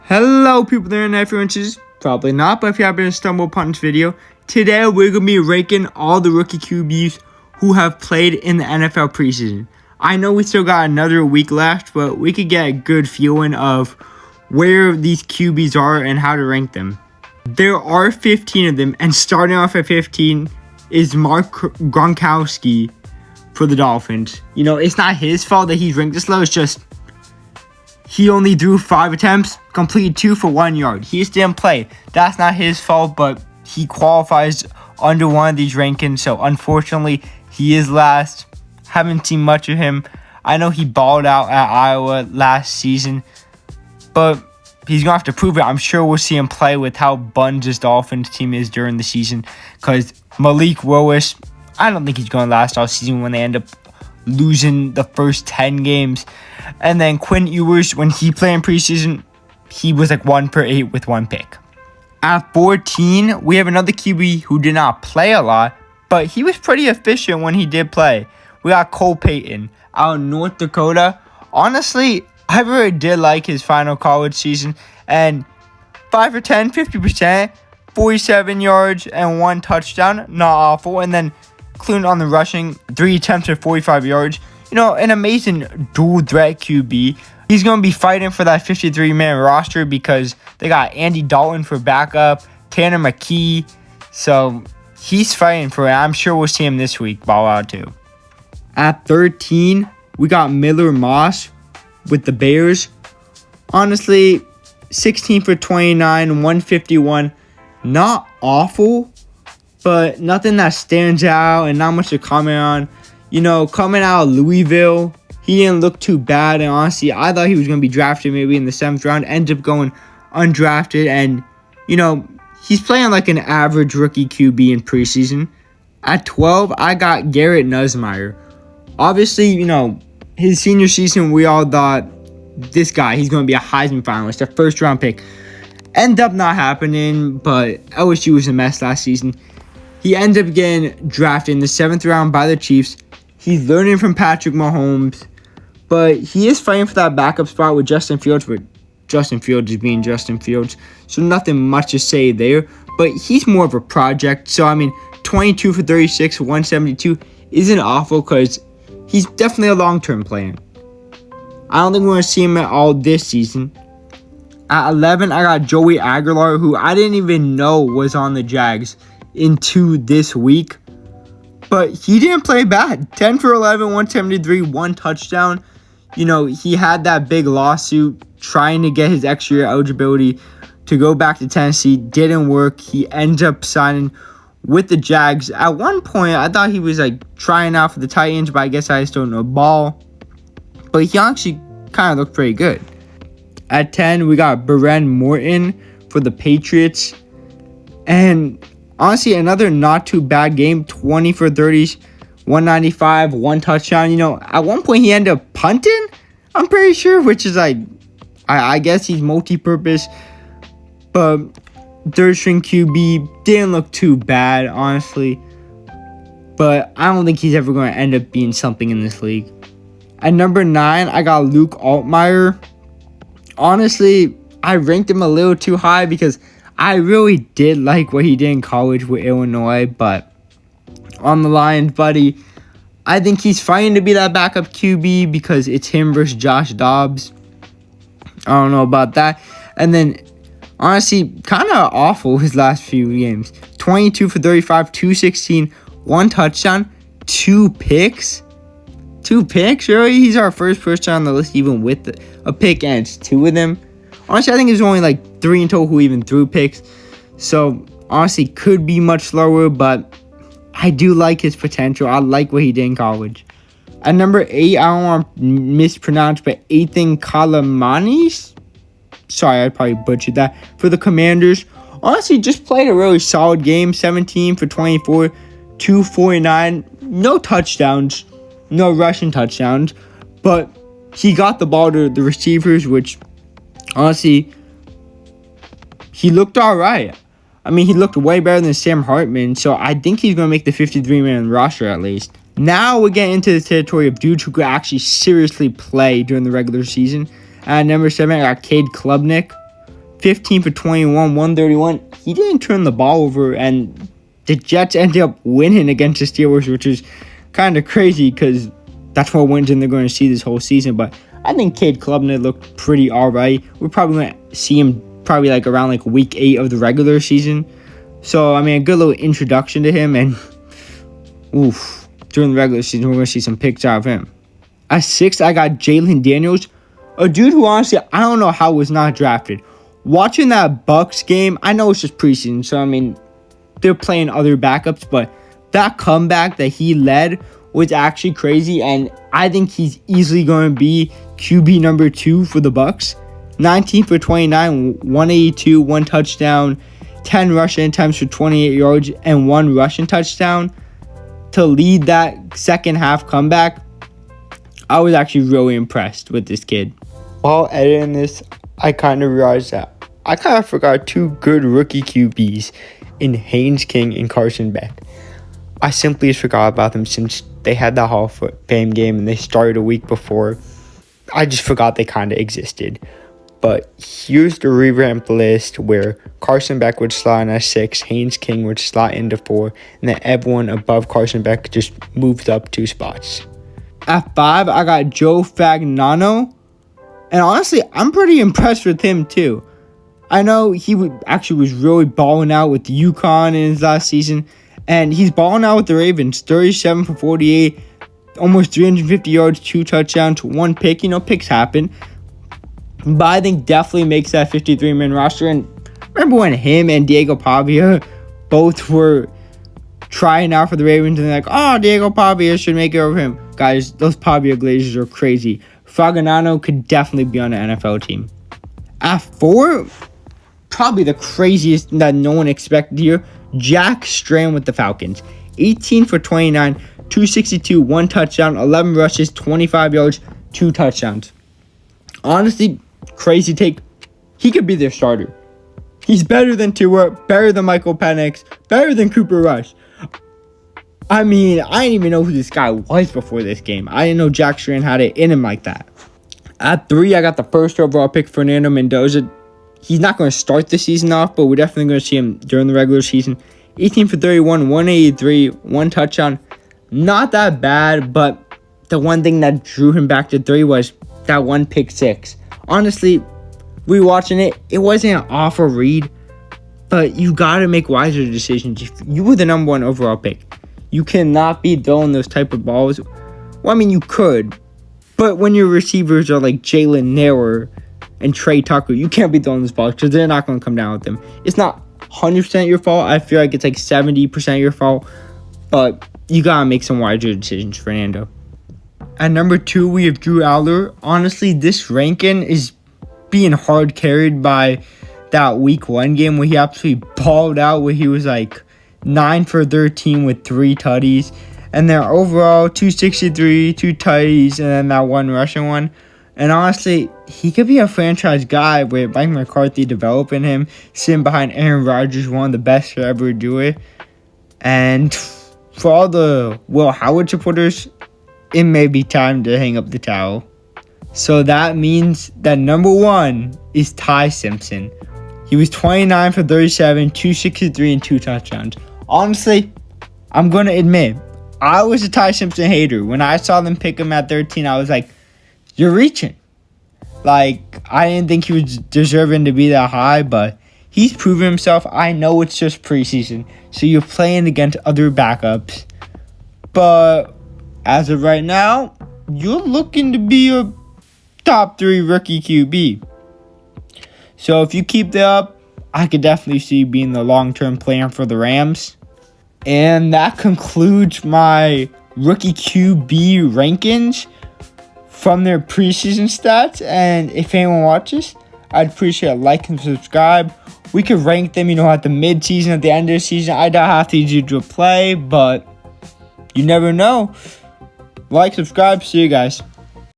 Hello people there in influences. Probably not, but if you happen to stumble upon this video, today we're going to be ranking all the rookie QBs who have played in the NFL preseason. I know we still got another week left, but we could get a good feeling of where these QBs are and how to rank them. There are 15 of them, and starting off at 15 is Mark Gronkowski for the Dolphins. You know, it's not his fault that he's ranked this low, it's just he only threw 5 attempts, completed 2 for 1 yard. He just didn't play. That's not his fault, but he qualifies under one of these rankings. So unfortunately, he is last. Haven't seen much of him. I know he balled out at Iowa last season, but he's going to have to prove it. I'm sure we'll see him play with how buns this Dolphins team is during the season, because Malik Willis, I don't think he's going to last all season when they end up losing the first 10 games. And then Quinn Ewers, when he played in preseason, he was like 1 for 8 with 1 pick. At 14, we have another QB who did not play a lot, but he was pretty efficient when he did play. We got Cole Payton out of North Dakota. Honestly, I really did like his final college season. And 5 for 10, 50%, 47 yards, and 1 touchdown. Not awful. And then including on the rushing, 3 attempts for 45 yards. You know, an amazing dual threat QB. He's going to be fighting for that 53-man roster because they got Andy Dalton for backup, Tanner McKee. So he's fighting for it. I'm sure we'll see him this week ball out too. At 13, we got Miller Moss with the Bears. Honestly, 16 for 29, 151. Not awful, but nothing that stands out and not much to comment on. You know, coming out of Louisville, he didn't look too bad. And honestly, I thought he was going to be drafted maybe in the 7th round. Ended up going undrafted. And, you know, he's playing like an average rookie QB in preseason. At 12, I got Garrett Nussmeier. Obviously, you know, his senior season, we all thought this guy, he's going to be a Heisman finalist, a 1st round pick. Ended up not happening, but LSU was a mess last season. He ended up getting drafted in the 7th round by the Chiefs. He's learning from Patrick Mahomes, but he is fighting for that backup spot with Justin Fields, but Justin Fields is being Justin Fields, so nothing much to say there. But he's more of a project, so I mean, 22 for 36, 172 isn't awful because he's definitely a long-term player. I don't think we're going to see him at all this season. At 11, I got Joey Aguilar, who I didn't even know was on the Jags into this week. But he didn't play bad. 10 for 11, 173, 1 touchdown. You know, he had that big lawsuit trying to get his extra year eligibility to go back to Tennessee. Didn't work. He ends up signing with the Jags. At one point, I thought he was like trying out for the Titans, but I guess I just don't know ball. But he actually kind of looked pretty good. At 10, we got Beren Morton for the Patriots. And honestly, another not too bad game. 20 for 30, 195, 1 touchdown. You know, at one point he ended up punting, I'm pretty sure, which is like, I guess he's multi-purpose. But 3rd string QB didn't look too bad, honestly. But I don't think he's ever going to end up being something in this league. At number 9, I got Luke Altmaier. Honestly, I ranked him a little too high because I really did like what he did in college with Illinois, but on the Lions, buddy, I think he's fighting to be that backup QB because it's him versus Josh Dobbs. I don't know about that. And then, honestly, kind of awful his last few games. 22 for 35, 216, 1 touchdown, 2 picks. 2 picks? Really? He's our first person on the list even with a pick, and it's 2 of them. Honestly, I think there's only like 3 in total who even threw picks. So, honestly, could be much lower, but I do like his potential. I like what he did in college. At number 8, I don't want to mispronounce, but Ethan Kalamanis. Sorry, I probably butchered that. For the Commanders. Honestly, just played a really solid game. 17 for 24, 249. No touchdowns. No rushing touchdowns. But he got the ball to the receivers, which honestly, he looked all right. I mean, he looked way better than Sam Hartman, so I think he's going to make the 53-man roster at least. Now we're getting into the territory of dudes who could actually seriously play during the regular season. At number 7, I got Cade Klubnik 15 for 21, 131. He didn't turn the ball over, and the Jets ended up winning against the Steelers, which is kind of crazy because that's what wins and they're going to see this whole season. But I think Cade Klubnik looked pretty all right. We're probably going to see him probably like around like week 8 of the regular season. So, I mean, a good little introduction to him. And, during the regular season, we're going to see some picks out of him. At 6, I got Jalen Daniels, a dude who honestly, I don't know how was not drafted. Watching that Bucks game, I know it's just preseason, so, I mean, they're playing other backups, but that comeback that he led was actually crazy, and I think he's easily going to be QB number 2 for the Bucks. 19 for 29, 182, 1 touchdown, 10 rushing attempts for 28 yards, and 1 rushing touchdown to lead that second half comeback. I was actually really impressed with this kid. While editing this, I kind of realized that I kind of forgot 2 good rookie QBs in Haynes King and Carson Beck. I simply just forgot about them since they had that Hall of Fame game and they started a week before. I just forgot they kind of existed. But here's the revamped list where Carson Beck would slot in at 6, Haynes King would slot into 4, and then everyone above Carson Beck just moved up 2 spots. At 5, I got Joe Fagnano. And honestly, I'm pretty impressed with him too. I know he was really balling out with UConn in his last season. And he's balling out with the Ravens. 37 for 48, almost 350 yards, 2 touchdowns, 1 pick. You know, picks happen. But I think definitely makes that 53-man roster. And remember when him and Diego Pavia both were trying out for the Ravens and they're like, oh, Diego Pavia should make it over him. Guys, those Pavia Glazers are crazy. Fagnano could definitely be on an NFL team. At 4, probably the craziest that no one expected here, Jack Strahan with the Falcons. 18 for 29, 262, 1 touchdown, 11 rushes, 25 yards, 2 touchdowns. Honestly, crazy take. He could be their starter. He's better than Tua, better than Michael Penix, better than Cooper Rush. I mean, I didn't even know who this guy was before this game. I didn't know Jack Strahan had it in him like that. At 3, I got the first overall pick, Fernando Mendoza. He's not going to start the season off, but we're definitely going to see him during the regular season. 18 for 31, 183, 1 touchdown. Not that bad, but the one thing that drew him back to 3 was that 1 pick 6. Honestly, rewatching it, it wasn't an awful read, but you got to make wiser decisions. If you were the number 1 overall pick, you cannot be throwing those type of balls. Well, I mean, you could, but when your receivers are like Jalen Nair and Trey Tucker, you can't be throwing those balls because they're not going to come down with them. It's not 100% your fault. I feel like it's like 70% your fault, but you got to make some wiser decisions, Fernando. At number 2, we have Drew Aller. Honestly, this ranking is being hard carried by that week 1 game where he absolutely balled out, where he was like 9 for 13 with 3 tutties. And then overall, 263, 2 tutties, and then that 1 rushing one. And honestly, he could be a franchise guy with Mike McCarthy developing him, sitting behind Aaron Rodgers, one of the best to ever do it. And for all the Will Howard supporters, it may be time to hang up the towel. So that means that number 1 is Ty Simpson. He was 29 for 37, 263, and 2 touchdowns. Honestly, I'm going to admit, I was a Ty Simpson hater. When I saw them pick him at 13, I was like, you're reaching. Like, I didn't think he was deserving to be that high, but he's proven himself. I know it's just preseason, so you're playing against other backups. But as of right now, you're looking to be a top 3 rookie QB. So if you keep that up, I could definitely see you being the long-term plan for the Rams. And that concludes my rookie QB rankings from their preseason stats. And if anyone watches, I'd appreciate a like and subscribe. We could rank them, at the mid-season, at the end of the season. I don't have to do a play, but you never know. Like, subscribe. See you guys.